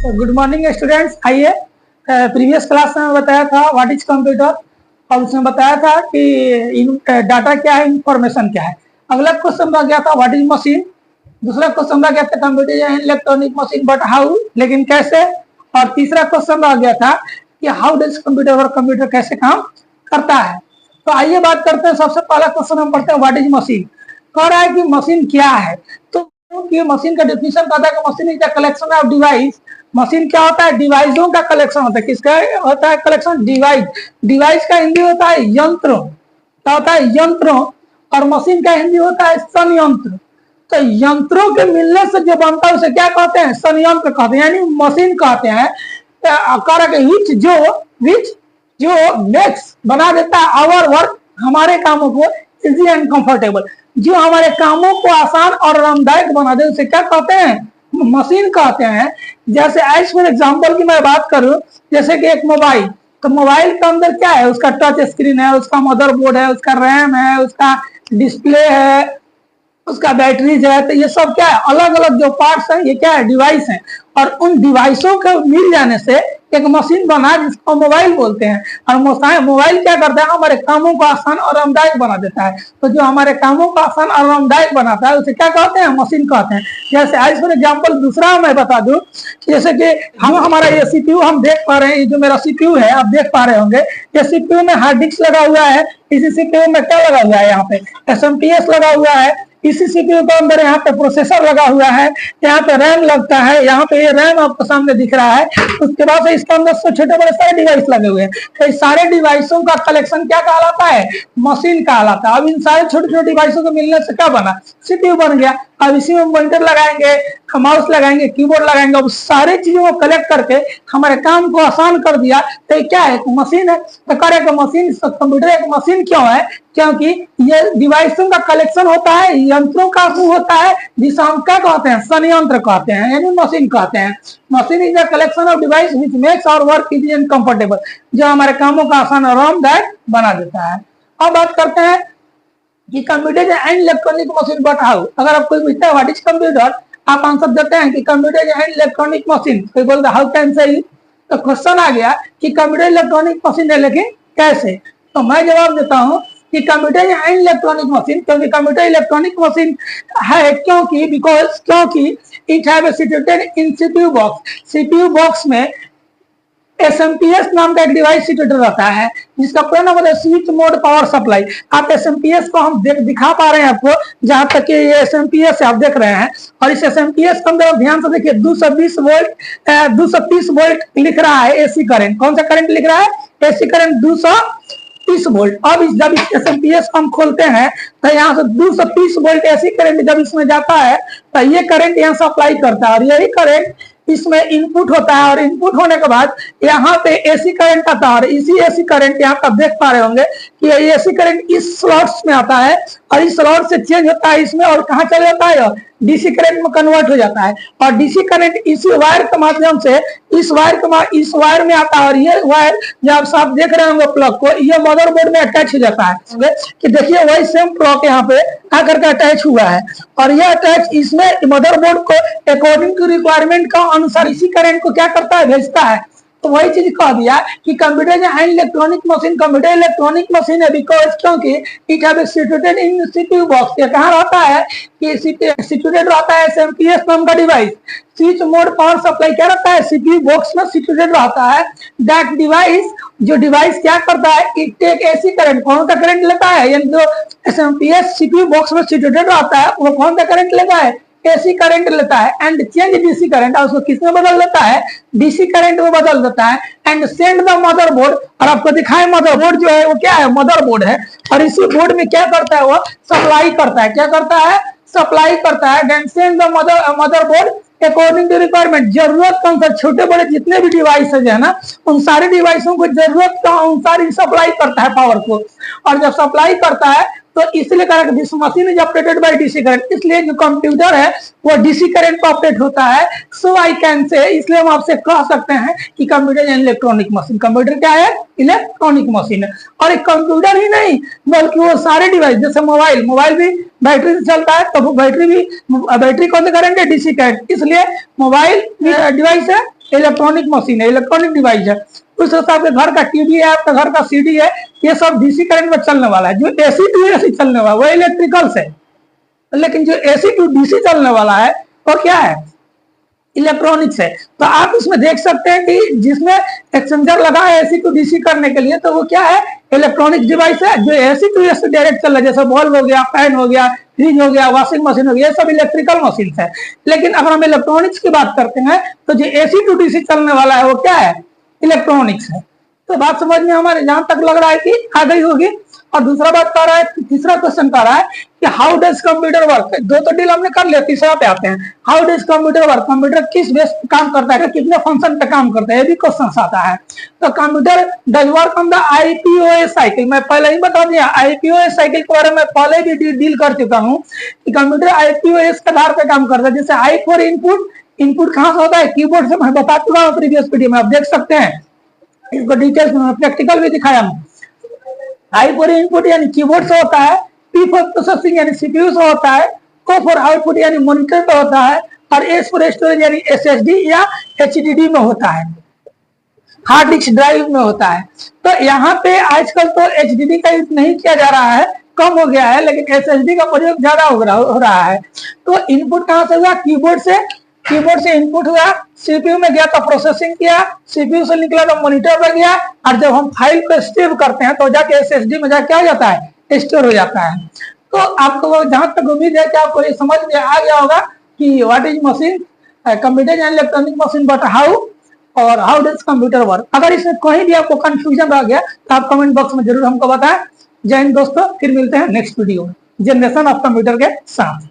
तो good morning students. आइए, previous class में बताया था व्हाट इज कंप्यूटर और उसमें बताया था कि डाटा क्या है, इंफॉर्मेशन क्या है। अगला क्वेश्चन आ गया था व्हाट इज मशीन। दूसरा क्वेश्चन आ गया था computer electronic machine but how, लेकिन कैसे। और तीसरा क्वेश्चन आ गया था कि हाउ डज कंप्यूटर और कंप्यूटर कैसे काम करता है। तो आइए बात करते हैं। सबसे पहला क्वेश्चन हम पढ़ते हैं व्हाट इज मशीन। कह रहा है कि मशीन क्या है। तो कि मशीन का डेफिनेशन कहता है कि machine is the collection of device. Machine क्या होता है? डिवाइसों का कलेक्शन होता है। किसका होता है कलेक्शन? डिवाइस। डिवाइस का हिंदी होता है यंत्र। क्या होता है? यंत्र। और मशीन का हिंदी होता है संयंत्र। तो यंत्रों के मिलने से जो बनता है उसे क्या कहते हैं? संयंत्र कहते हैं, यानी मशीन कहते हैं। विच जो मेक्स बना देता है आवर वर्क, हमारे कामों को इजी एंड कंफर्टेबल, जो हमारे कामों को आसान और आरामदायक बना दे उसे क्या कहते हैं? मशीन कहते हैं। जैसे एज फॉर एग्जांपल की मैं बात करूं, जैसे कि एक मोबाइल, तो मोबाइल के अंदर क्या है? उसका टच स्क्रीन है, उसका मदरबोर्ड है, उसका रैम है, उसका डिस्प्ले है, उसका बैटरीज है। तो ये सब क्या है? अलग अलग जो पार्ट्स हैं ये क्या है? डिवाइस हैं। और उन डिवाइसों को मिल जाने से एक मशीन बना जिसको मोबाइल बोलते हैं। और मोबाइल क्या करता है? हमारे कामों को आसान और आरामदायक बना देता है। तो जो हमारे कामों को आसान और आरामदायक बनाता है उसे क्या कहते हैं? मशीन कहते हैं। जैसे एज फॉर एग्जाम्पल दूसरा मैं बता दूं, जैसे कि हमारा ये सीपीयू हम देख पा रहे हैं, जो मेरा सीपीयू है आप देख पा रहे होंगे। ये सीपीयू में हार्ड डिस्क लगा हुआ है। इसी सीपीयू में क्या लगा हुआ है? यहाँ पे एसएमपीएस लगा हुआ है। इसी सीपीयू के अंदर यहाँ पे प्रोसेसर लगा हुआ है, यहाँ पे रैम लगता है, यहाँ पे ये रैम आपको सामने दिख रहा है। उसके बाद से इसके अंदर से छोटे बड़े सारे डिवाइस लगे हुए हैं। तो इस सारे डिवाइसों का कलेक्शन क्या कहलाता है? मशीन कहलाता है। अब इन सारे छोटे छोटे डिवाइसों को मिलने से क्या बना? सीपीयू बन गया। अब इसी में मॉनिटर लगाएंगे, माउस लगाएंगे, कीबोर्ड लगाएंगे। अब सारे चीजों को कलेक्ट करके हमारे काम को आसान कर दिया। तो ये क्या है? मशीन है। तो करे मशीन, कंप्यूटर एक मशीन क्यों है? क्योंकि ये डिवाइसों का कलेक्शन होता है, यंत्रों का होता है, जिसे हम क्या कहते हैं? संयंत्र कहते हैं, यानी मशीन कहते हैं। Machine is the collection of device which makes our work easy and comfortable, जो हमारे कामों का आसान और आरामदायक बना देता है। अब बात करते हैं कि computer and electronic machine but how. अगर आपको पूछता है व्हाट इज कंप्यूटर, आप आंसर देते हैं कि कंप्यूटर एंड इलेक्ट्रॉनिक मशीन। कोई बोलता है हाउ कैन से, तो क्वेश्चन आ गया कि कंप्यूटर इलेक्ट्रॉनिक मशीन है, लेकिन कैसे? तो मैं जवाब देता हूं कि कंप्यूटर एंड इलेक्ट्रॉनिक मशीन, क्योंकि कंप्यूटर इलेक्ट्रॉनिक मशीन है क्योंकि it have situated in CPU box. CPU box में एसएमपीएस नाम का एक डिवाइस सिचुएटेड रहता है, जिसका पूरा नाम है स्विच मोड पावर सप्लाई। आप एसएमपीएस को हम दिखा पा रहे हैं आपको, जहां तक कि ये एसएमपीएस आप देख रहे हैं। और इस एसएमपीएस के अंदर ध्यान से देखिए 220 वोल्ट 230 वोल्ट लिख रहा है एसी करंट। कौन सा करंट लिख रहा है? AC current 230 volt. अब जब इस एसएमपीएस को हम खोलते हैं तो यहाँ से 230 वोल्ट एसी करंट जब इसमें जाता है तो ये करंट यहाँ सप्लाई करता है, और यही करंट इसमें इनपुट होता है। और इनपुट होने के बाद यहाँ पे एसी करंट आता है, और इसी एसी करंट यहाँ पर देख पा रहे होंगे कि ये एसी करंट इस स्लॉट्स में आता है, और इस स्लॉट से चेंज होता है इसमें, और कहाँ चले जाता है? डीसी करंट में कन्वर्ट हो जाता है। और डीसी करंट इसी वायर के माध्यम से इस वायर में आता है। और ये वायर जब आप देख रहे होंगे प्लग को, ये मदरबोर्ड में अटैच हो जाता है कि देखिए वही सेम प्लग यहाँ पे आकर के अटैच हुआ है। और ये अटैच इसमें मदरबोर्ड को अकॉर्डिंग टू रिक्वायरमेंट का अनुसार इसी करंट को क्या करता है? भेजता है। तो वही चीज कह दिया कि computer and electronic machine, computer electronic machine है बिकॉज क्योंकि it have situated in CPU box. ये कहाँ रहता है? कि सिचुएटेड रहता है एसएमपीएस नाम का device. Switch mode power supply क्या रहता है? सीपीयू बॉक्स में सिचुएटेड रहता है। दैट डिवाइस, जो डिवाइस क्या करता है? It take AC current. कौन सा करंट लेता है? यानी जो एसएमपीएस सीपीयू बॉक्स में सिचुएटेड रहता है वो कौन सा करंट लेता है? एसी करंट लेता है। एंड चेंज डीसी करंट, उसको किसमें बदल देता है? डीसी करंट में बदल देता है। एंड सेंड द मदरबोर्ड, और आपको दिखाए मदरबोर्ड जो है वो क्या है? मदरबोर्ड है। और इसी बोर्ड में क्या करता है? वो सप्लाई करता है। क्या करता है? सप्लाई करता है। Then send the motherboard according to requirement. जरूरत का अनुसार छोटे बड़े जितने भी डिवाइस है ना, उन सारे डिवाइसों को जरूरत का अनुसार सप्लाई करता है पावर को। और जब सप्लाई करता है तो इसलिए कहा कि this machine is operated by DC current. इसलिए जो कंप्यूटर है वो डीसी करंट पर ऑपरेट होता है। सो आई कैन से, इसलिए हम आपसे कह सकते हैं कि computer and electronic machine, computer क्या है? इलेक्ट्रॉनिक मशीन है। और एक कंप्यूटर ही नहीं बल्कि वो सारे डिवाइस, जैसे मोबाइल भी बैटरी से चलता है, तो बैटरी कौन से करंट है? DC current. इसलिए मोबाइल डिवाइस है इलेक्ट्रॉनिक मशीन है, इलेक्ट्रॉनिक डिवाइस है। उस हिसाब से घर का टीवी है, आपका घर का सीडी है, ये सब डीसी करंट में चलने वाला है। जो एसी टू एसी चलने वाला है वो इलेक्ट्रिकल्स है, लेकिन जो एसी टू डीसी चलने वाला है वो क्या है, इलेक्ट्रॉनिक्स है। तो आप इसमें देख सकते हैं कि जिसमें एक्सचेंजर लगा है एसी टू डीसी करने के लिए, तो वो क्या है, इलेक्ट्रॉनिक डिवाइस है। जो एसी टू एसी डायरेक्ट चल रहा है, जैसे बल्ब हो गया, फैन हो गया, फ्रिज हो गया, वॉशिंग मशीन हो गया, ये सब इलेक्ट्रिकल मशीन है। लेकिन अगर हम इलेक्ट्रॉनिक्स की बात करते हैं तो जो एसी टू डीसी चलने वाला है वो क्या है, इलेक्ट्रॉनिक्स है। तो बात समझ में हमारे जहां तक लग रहा है कि आ गई होगी। और दूसरा बात कर रहा है, तीसरा क्वेश्चन कर रहा है कि हाउ डज कंप्यूटर वर्क। दो तो डील हमने कर लिया, तीसरा पे आते हैं, how does computer work. Computer किस बेस पे काम करता है, कितने फंक्शन पे काम करता है, ये भी क्वेश्चन आता है। तो computer does work on the IPOS cycle. मैं पहले ही बता दिया, आईपीओएस साइकिल के बारे में पहले भी डील कर चुका हूँ कि कंप्यूटर आईपीओएस के आधार पे काम करता है। जैसे आई फॉर इनपुट, इनपुट कहाँ से होता है, कीबोर्ड से। मैं बता चुका हूँ प्रीवियस वीडियो में, आप देख सकते हैं इसको डिटेल्स में, प्रैक्टिकल भी दिखाया हूँ। आई फॉर इनपुट यानी कीबोर्ड से होता है, पी फॉर प्रोसेसिंग यानी सीपीयू से होता है, ओ फॉर आउटपुट यानी मॉनिटर पे होता है, और एस फॉर स्टोरेज यानी एसएसडी या एचडीडी में होता है, हार्ड डिस्क ड्राइव में होता है। तो यहाँ पे आजकल तो एचडीडी का यूज नहीं किया जा रहा है, कम हो गया है, लेकिन एसएसडी का प्रयोग ज्यादा हो रहा है। तो इनपुट कहाँ से हुआ, कीबोर्ड से। कीबोर्ड से इनपुट हुआ, सीपीयू में गया तो प्रोसेसिंग किया, सीपीयू से निकला तो मॉनिटर पे गया, और जब हम फाइल को सेव करते हैं तो जाके एसएसडी में जाके क्या हो जाता है, स्टोर हो जाता है। तो आपको जहां तक उम्मीद है कि आपको ये समझ में आ गया होगा कि what is machine, computer and electronic machine, but how, और हाउ डज कंप्यूटर वर्क। अगर इसमें कहीं भी आपको कंफ्यूजन रह गया तो आप कमेंट बॉक्स में जरूर हमको बताएं। जय हिंद दोस्तों, फिर मिलते हैं नेक्स्ट वीडियो में जनरेशन ऑफ कंप्यूटर के साथ।